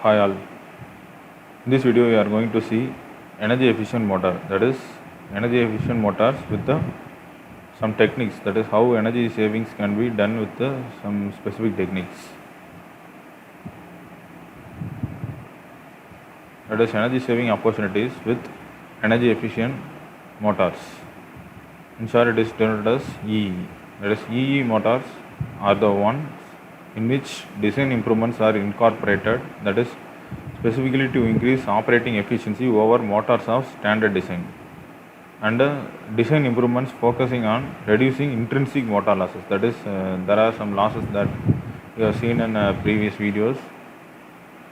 Hi all. In this video we are going to see energy efficient motor, that is energy efficient motors with some techniques, that is how energy savings can be done with some specific techniques, that is energy saving opportunities with energy efficient motors. In short, it is denoted as EE. That is EE motors are the ones in which design improvements are incorporated, that is specifically to increase operating efficiency over motors of standard design, and design improvements focusing on reducing intrinsic motor losses, that is there are some losses that we have seen in previous videos.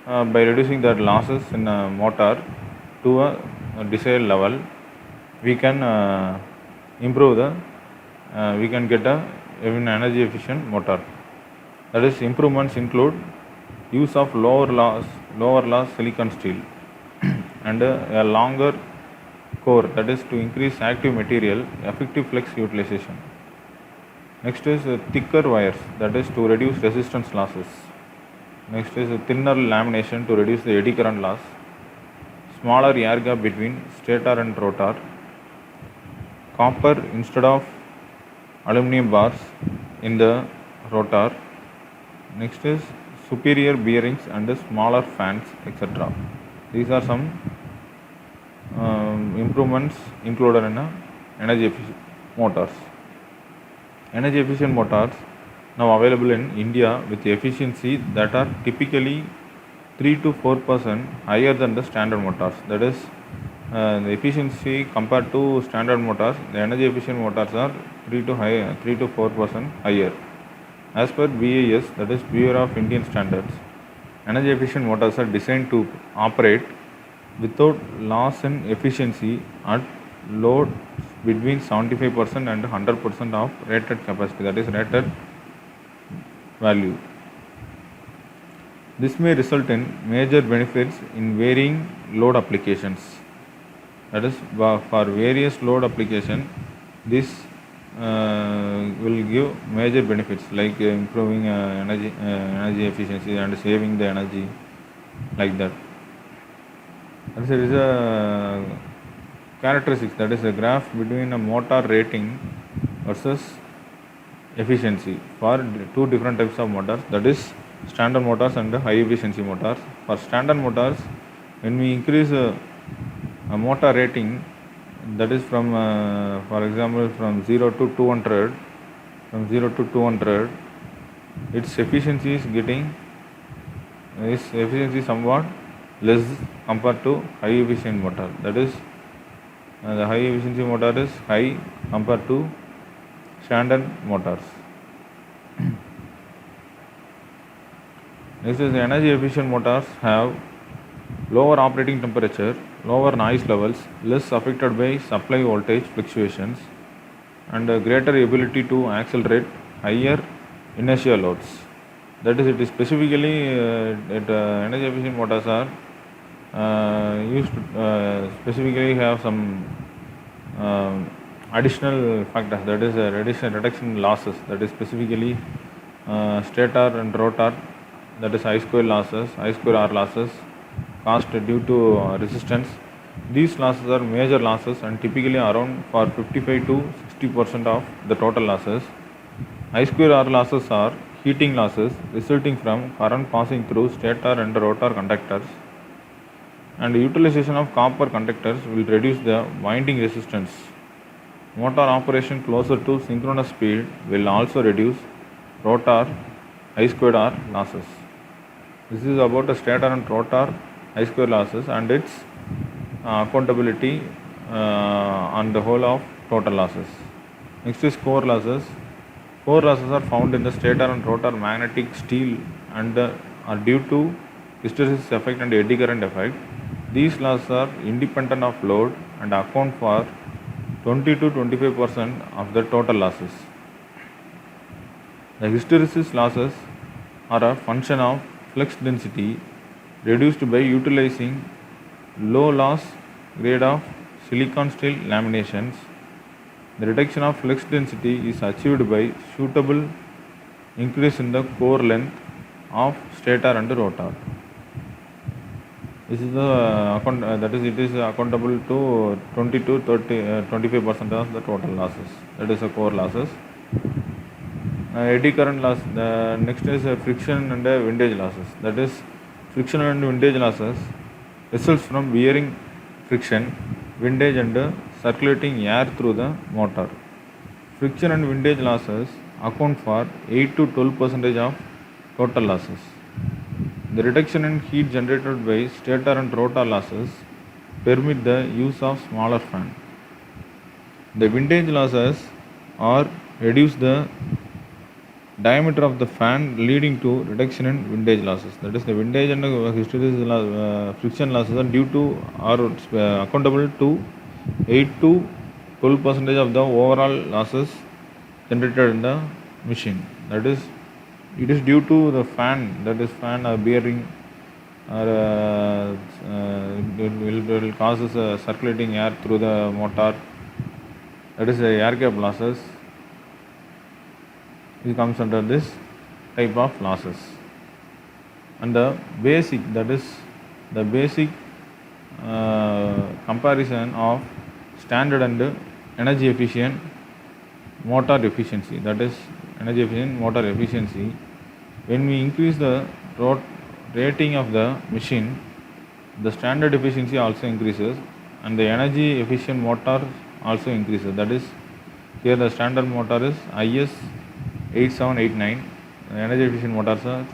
By reducing that losses in a motor to a desired level, we can improve we can get an energy efficient motor. That is, improvements include use of lower loss silicon steel and a longer core, that is to increase active material effective flex utilization. Next is thicker wires, that is to reduce resistance losses. Next is thinner lamination to reduce the eddy current loss. Smaller air gap between stator and rotor. Copper instead of aluminum bars in the rotor. Next is superior bearings and smaller fans, etc. These are some improvements included in energy efficient motors. Energy efficient motors now available in India with efficiency that are typically 3 to 4% higher than the standard motors. That is, the efficiency compared to standard motors, the energy efficient motors are 3 to 4% higher. As per BIS, that is Bureau of Indian Standards, energy efficient motors are designed to operate without loss in efficiency at load between 75% and 100% of rated capacity, that is rated value. This may result in major benefits in varying load applications. That is, for various load application, this will give major benefits like improving energy efficiency and saving the energy, like that. And there is a characteristics, that is a graph between a motor rating versus efficiency for two different types of motors, that is standard motors and high efficiency motors. For standard motors, when we increase a motor rating, that is from for example from 0 to 200, its efficiency is somewhat less compared to high efficient motor. That is, the high efficiency motor is high compared to standard motors. Next is, the energy efficient motors have lower operating temperature, lower noise levels, less affected by supply voltage fluctuations, and greater ability to accelerate higher inertial loads. That is, it is specifically energy efficient motors are used to specifically have some additional factors, that is reduction losses, that is specifically stator and rotor, that is I square R losses caused due to resistance. These losses are major losses and typically around for 55 to 60% of the total losses. I square R losses are heating losses resulting from current passing through stator and rotor conductors, and utilization of copper conductors will reduce the winding resistance. Motor operation closer to synchronous speed will also reduce rotor I squared R losses. This is about the stator and rotor I square losses and its accountability on the whole of total losses. Next is core losses. Core losses are found in the stator and rotor magnetic steel and are due to hysteresis effect and eddy current effect. These losses are independent of load and account for 20 to 25% of the total losses. The hysteresis losses are a function of flux density reduced by utilizing low loss grade of silicon steel laminations. The reduction of flux density is achieved by suitable increase in the core length of stator and rotor. This is the account that is it is accountable to 20 to 30 25% of the total losses. That is the core losses. Eddy current loss. The next is friction and windage losses. That is friction and windage losses results from wearing friction, windage and circulating air through the motor. Friction and windage losses account for 8 to 12% of total losses. The reduction in heat generated by stator and rotor losses permit the use of smaller fan. The windage losses are reduce the diameter of the fan, leading to reduction in windage losses. That is, the windage and hysteresis friction losses are due to are accountable to 8 to 12% of the overall losses generated in the machine. That is, it is due to the fan, that is fan or bearing, or it will causes circulating air through the motor. That is the air gap losses. It comes under this type of losses. And the basic, that is the basic comparison of standard and energy efficient motor efficiency. That is energy efficient motor efficiency. When we increase the rating of the machine, the standard efficiency also increases and the energy efficient motor also increases. That is, here the standard motor is IS 8789, the energy efficient motors are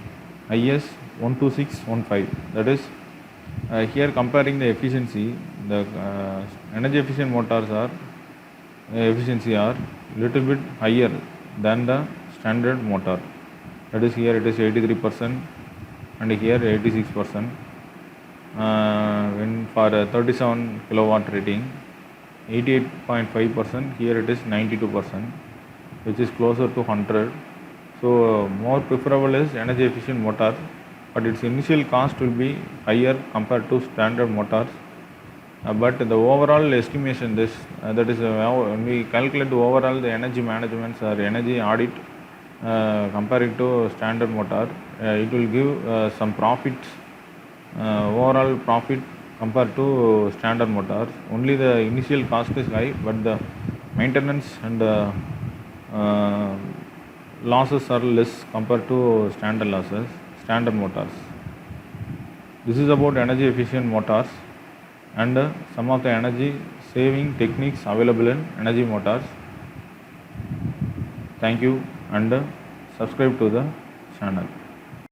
IS 12615. That is, here comparing the efficiency, the energy efficient motors are efficiency are little bit higher than the standard motor. That is, here it is 83% and here 86%. When for 37 kilowatt rating, 88.5%, here it is 92%, which is closer to 100. So more preferable is energy efficient motor, but its initial cost will be higher compared to standard motors. But the overall estimation, this that is when we calculate the overall the energy management or energy audit comparing to standard motor, it will give some profit, overall profit compared to standard motors. Only the initial cost is high, but the maintenance and losses are less compared to standard motors. This is about energy efficient motors and some of the energy saving techniques available in energy motors. Thank you and subscribe to the channel.